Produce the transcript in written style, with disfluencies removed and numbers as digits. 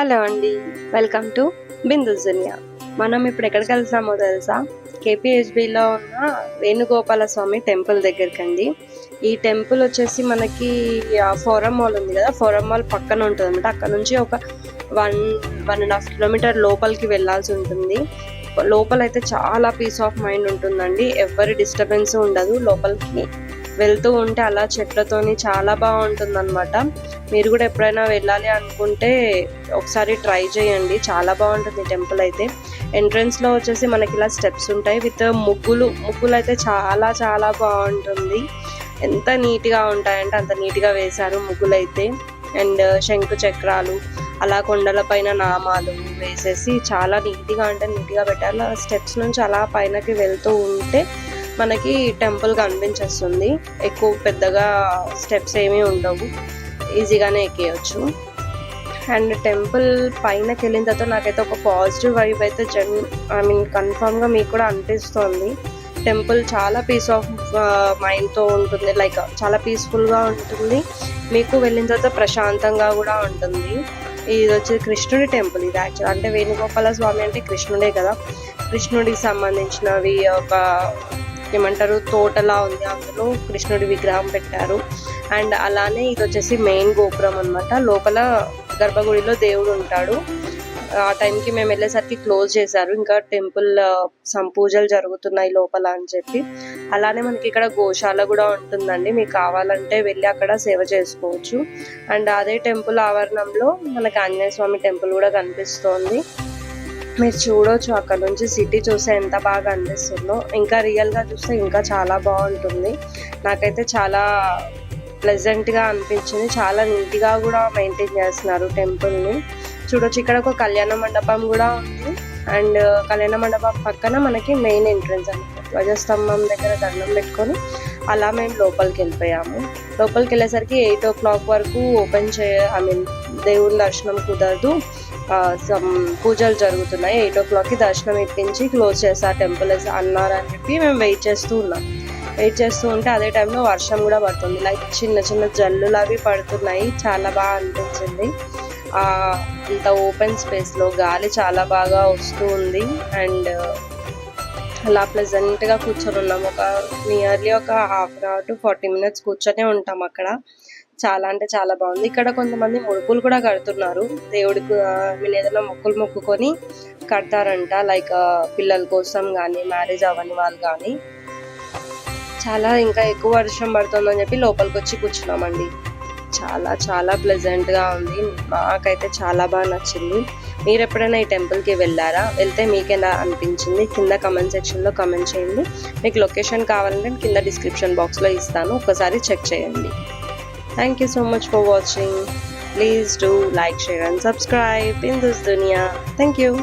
Hello అండి, welcome to Bindu's దునియా. మనం ఇప్పుడు ఎక్కడికి వెళ్తున్నామో తెలుసా? కేపీహెచ్బిలో ఉన్న వేణుగోపాల స్వామి టెంపుల్ దగ్గరికి అండి. ఈ టెంపుల్ వచ్చేసి మనకి ఫోరం మాల్ ఉంది కదా, ఫోరం మాల్ పక్కన ఉంటుంది అనమాట. అక్కడ నుంచి ఒక 1.5 కిలోమీటర్ లోపలికి వెళ్ళాల్సి ఉంటుంది. లోపల అయితే చాలా పీస్ ఆఫ్ మైండ్ ఉంటుందండి, ఎవరి డిస్టర్బెన్స్ ఉండదు. లోపలికి వెళ్తూ ఉంటే అలా చెట్లతోని చాలా బాగుంటుంది అనమాట. మీరు కూడా ఎప్పుడైనా వెళ్ళాలి అనుకుంటే ఒకసారి ట్రై చేయండి, చాలా బాగుంటుంది టెంపుల్ అయితే. ఎంట్రన్స్లో వచ్చేసి మనకి ఇలా స్టెప్స్ ఉంటాయి విత్ ముగ్గులు అయితే చాలా చాలా బాగుంటుంది. ఎంత నీట్గా ఉంటాయంటే అంత నీట్గా వేశారు ముగ్గులు అయితే. అండ్ శంకు చక్రాలు అలా కొండల పైన నామాలు వేసేసి చాలా నీట్గా అంటే నీట్గా పెట్టారు. స్టెప్స్ నుంచి అలా పైనకి వెళ్తూ ఉంటే మనకి టెంపుల్ కనిపించేస్తుంది. ఎక్కువ పెద్దగా స్టెప్స్ ఏమీ ఉండవు, ఈజీగానే ఎక్కేయచ్చు. అండ్ టెంపుల్ పైనకి వెళ్ళిన తర్వాత నాకైతే ఒక పాజిటివ్ వైబ్ అయితే కన్ఫామ్గా మీకు కూడా అనిపిస్తుంది. టెంపుల్ చాలా పీస్ ఆఫ్ మైండ్తో ఉంటుంది, లైక్ చాలా పీస్ఫుల్గా ఉంటుంది. మీకు వెళ్ళిన తర్వాత ప్రశాంతంగా కూడా ఉంటుంది. ఇది వచ్చి కృష్ణుడి టెంపుల్. ఇది యాక్చువల్ అంటే వేణుగోపాల స్వామి అంటే కృష్ణుడే కదా, కృష్ణుడికి సంబంధించినవి ఒక ఏమంటారు తోటలా ఉంది, అందులో కృష్ణుడి విగ్రహం పెట్టారు. అండ్ అలానే ఇది వచ్చేసి మెయిన్ గోపురం అనమాట. లోపల గర్భగుడిలో దేవుడు ఉంటాడు. ఆ టైంకి మేము వెళ్ళేసరికి క్లోజ్ చేశారు, ఇంకా టెంపుల్ సంపూజలు జరుగుతున్నాయి లోపల అని చెప్పి. అలానే మనకి ఇక్కడ గోశాల కూడా ఉంటుందండి, మీకు కావాలంటే వెళ్ళి అక్కడ సేవ చేసుకోవచ్చు. అండ్ అదే టెంపుల్ ఆవరణంలో మనకి ఆంజనేయ స్వామి టెంపుల్ కూడా కనిపిస్తోంది. మీరు చూడవచ్చు అక్కడ నుంచి సిటీ చూస్తే ఎంత బాగా అనిపిస్తుందో. ఇంకా రియల్గా చూస్తే ఇంకా చాలా బాగుంటుంది. నాకైతే చాలా ప్లెజెంట్గా అనిపించింది, చాలా నీట్గా కూడా మెయింటైన్ చేస్తున్నారు టెంపుల్ని. చూడొచ్చు ఇక్కడ ఒక కళ్యాణ మండపం కూడా ఉంది. అండ్ కళ్యాణ మండపం పక్కన మనకి మెయిన్ ఎంట్రన్స్ అనమాట. ధ్వజస్తంభం దగ్గర దండం పెట్టుకొని అలా మేము లోపలికి వెళ్ళిపోయాము. లోపలికి వెళ్ళేసరికి 8 o'clock వరకు ఓపెన్ దేవుని దర్శనం కుదరదు, పూజలు జరుగుతున్నాయి. 8 o'clockకి దర్శనం ఇప్పించి క్లోజ్ చేస్తారు టెంపుల్ అన్నారని చెప్పి మేము వెయిట్ చేస్తూ ఉంటే అదే టైంలో వర్షం కూడా పడుతుంది, లైక్ చిన్న చిన్న జల్లులు అవి పడుతున్నాయి. చాలా బాగా అనిపించింది. అంత ఓపెన్ స్పేస్లో గాలి చాలా బాగా వస్తూ ఉంది. అండ్ అలా ప్లెజెంట్గా కూర్చొని ఉన్నాము. నియర్లీ ఒక 1/2 hour to 40 minutes కూర్చొనే ఉంటాం అక్కడ. చాలా అంటే చాలా బాగుంది. ఇక్కడ కొంతమంది ముడుపులు కూడా కడుతున్నారు దేవుడికి. మీరు ఏదైనా మొక్కుకొని కడతారంట, లైక్ పిల్లల కోసం కానీ మ్యారేజ్ అవ్వని వాళ్ళు కానీ. చాలా ఇంకా ఎక్కువ వర్షం పడుతుందని చెప్పి లోపలికి వచ్చి కూర్చున్నామండి. చాలా చాలా ప్లెజెంట్గా ఉంది, నాకైతే చాలా బాగా నచ్చింది. మీరు ఎప్పుడైనా ఈ టెంపుల్కి వెళ్ళారా? వెళ్తే మీకు ఎలా అనిపించింది కింద కమెంట్ సెక్షన్లో కమెంట్ చేయండి. మీకు లొకేషన్ కావాలంటే కింద డిస్క్రిప్షన్ బాక్స్లో ఇస్తాను, ఒకసారి చెక్ చేయండి. Thank you so much for watching. Please do like, share and subscribe in this dunya. Thank you.